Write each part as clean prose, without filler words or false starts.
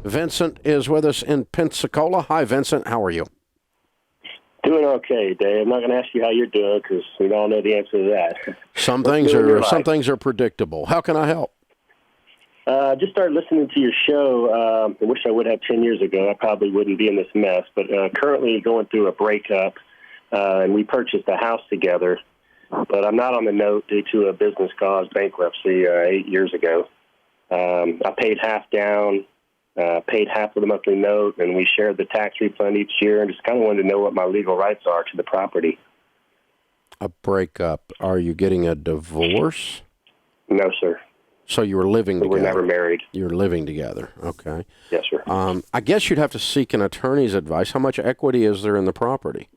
Vincent is with us in Pensacola. Hi, Vincent. How are you? Doing okay, Dave. I'm not going to ask you how you're doing because we all know the answer to that. Some things are predictable. How can I help? Just started listening to your show. I wish I would have 10 years ago. I probably wouldn't be in this mess. But currently going through a breakup, and we purchased a house together. But I'm not on the note due to a business cause bankruptcy 8 years ago. I paid half down, paid half of the monthly note, and we shared the tax refund each year, and just kind of wanted to know what my legal rights are to the property. A breakup. Are you getting a divorce? No, sir. So you were living together? We're never married. You're living together. Okay. Yes, sir. I guess you'd have to seek an attorney's advice. How much equity is there in the property?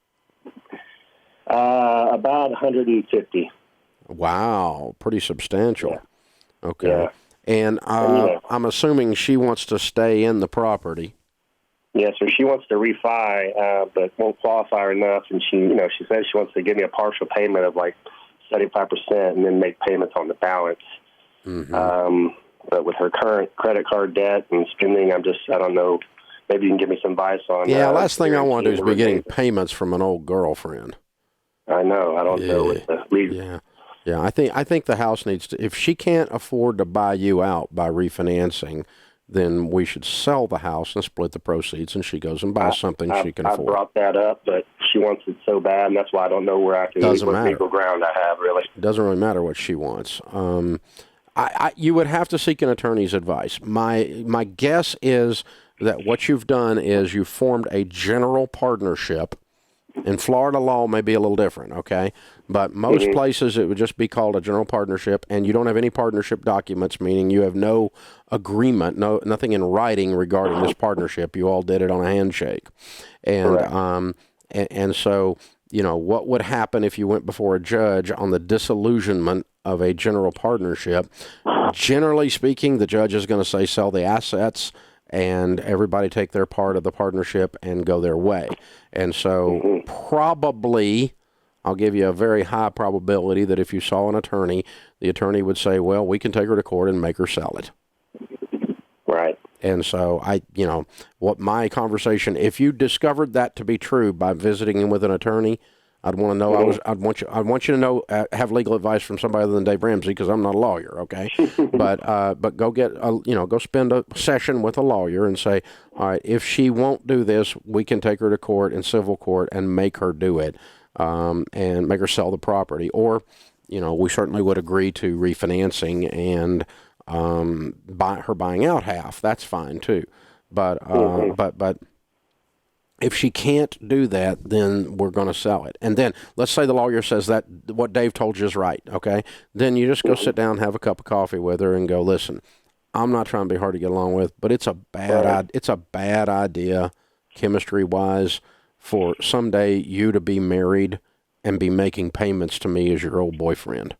About 150. Wow, pretty substantial. Yeah. Okay. Yeah. And I'm assuming she wants to stay in the property. Yes, sir. She wants to refi, but won't qualify enough. And she says she wants to give me a partial payment of like 75% and then make payments on the balance. Mm-hmm. But with her current credit card debt and spending, I don't know. Maybe you can give me some advice on. Yeah, last thing I want to do is be getting payments from an old girlfriend. I know. I don't know what the legal. Yeah. I think the house needs to. If she can't afford to buy you out by refinancing, then we should sell the house and split the proceeds, and she goes and buys something she can afford. I brought that up, but she wants it so bad, and that's why I don't know where I can. Doesn't matter. Legal ground I have, really. It doesn't really matter what she wants. You would have to seek an attorney's advice. My guess is that what you've done is you've formed a general partnership. In Florida law may be a little different, okay? But most places it would just be called a general partnership, and you don't have any partnership documents, meaning you have no agreement, nothing in writing regarding this partnership. You all did it on a handshake. And and so, what would happen if you went before a judge on the disillusionment of a general partnership? Generally speaking, the judge is going to say sell the assets and everybody take their part of the partnership and go their way. And so probably, I'll give you a very high probability that if you saw an attorney, the attorney would say, well, we can take her to court and make her sell it. Right. And so what my conversation, if you discovered that to be true by visiting him with an attorney, I'd want to know. I'd want you to know. Have legal advice from somebody other than Dave Ramsey, because I'm not a lawyer. Okay, but go get go spend a session with a lawyer and say, all right, if she won't do this, we can take her to court in civil court and make her do it, and make her sell the property. Or, we certainly would agree to refinancing and buying out half. That's fine too. But if she can't do that, then we're going to sell it. And then let's say the lawyer says that what Dave told you is right, okay? Then you just go sit down, have a cup of coffee with her, and go, listen, I'm not trying to be hard to get along with, but it's a bad idea, chemistry-wise, for someday you to be married and be making payments to me as your old boyfriend.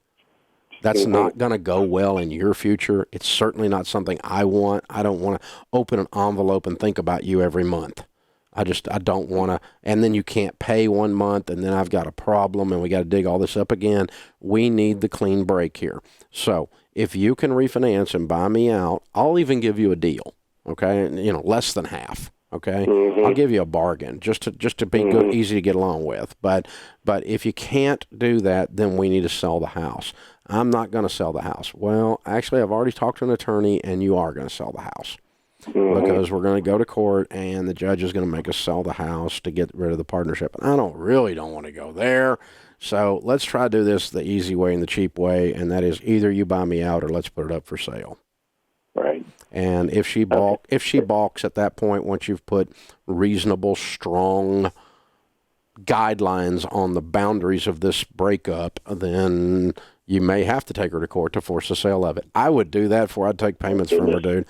That's not going to go well in your future. It's certainly not something I want. I don't want to open an envelope and think about you every month. I don't want to, and then you can't pay 1 month, and then I've got a problem, and we got to dig all this up again. We need the clean break here. So if you can refinance and buy me out, I'll even give you a deal, okay? Less than half, okay? I'll give you a bargain just to be good, easy to get along with. But if you can't do that, then we need to sell the house. I'm not going to sell the house. Well, actually, I've already talked to an attorney, and you are going to sell the house. Because we're going to go to court and the judge is going to make us sell the house to get rid of the partnership. And I don't want to go there. So let's try to do this the easy way and the cheap way, and that is either you buy me out or let's put it up for sale. Right. And if she balks at that point, once you've put reasonable, strong guidelines on the boundaries of this breakup, then you may have to take her to court to force the sale of it. I would do that before I'd take payments from her, dude.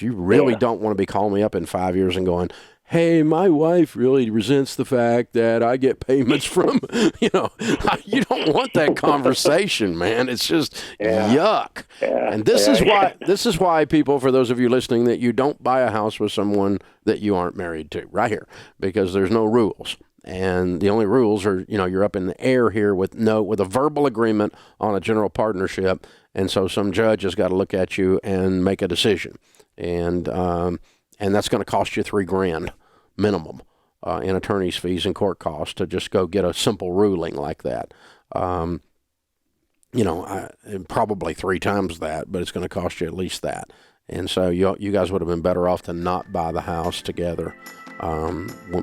You really don't want to be calling me up in 5 years and going, hey, my wife really resents the fact that I get payments from, you don't want that conversation, man. It's just yuck. Yeah. And this is why people, for those of you listening, that you don't buy a house with someone that you aren't married to, right here, because there's no rules. And the only rules are, you're up in the air here with a verbal agreement on a general partnership. And so some judge has got to look at you and make a decision. And and that's going to cost you $3,000 minimum in attorney's fees and court costs to just go get a simple ruling like that. Probably 3 times that, but it's going to cost you at least that. And so you guys would have been better off to not buy the house together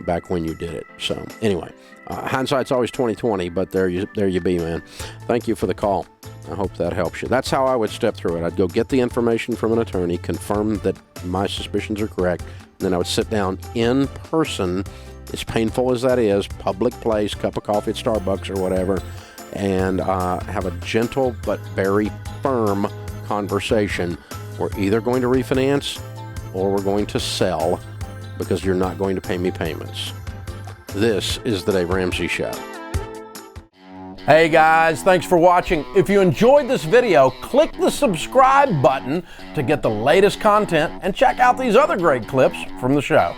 back when you did it. So anyway, hindsight's always 20/20, but there you be, man. Thank you for the call. I hope that helps you. That's how I would step through it. I'd go get the information from an attorney, confirm that my suspicions are correct, and then I would sit down in person, as painful as that is, public place, cup of coffee at Starbucks or whatever, and have a gentle but very firm conversation. We're either going to refinance or we're going to sell because you're not going to pay me payments. This is the Dave Ramsey Show. Hey guys, thanks for watching. If you enjoyed this video, click the subscribe button to get the latest content and check out these other great clips from the show.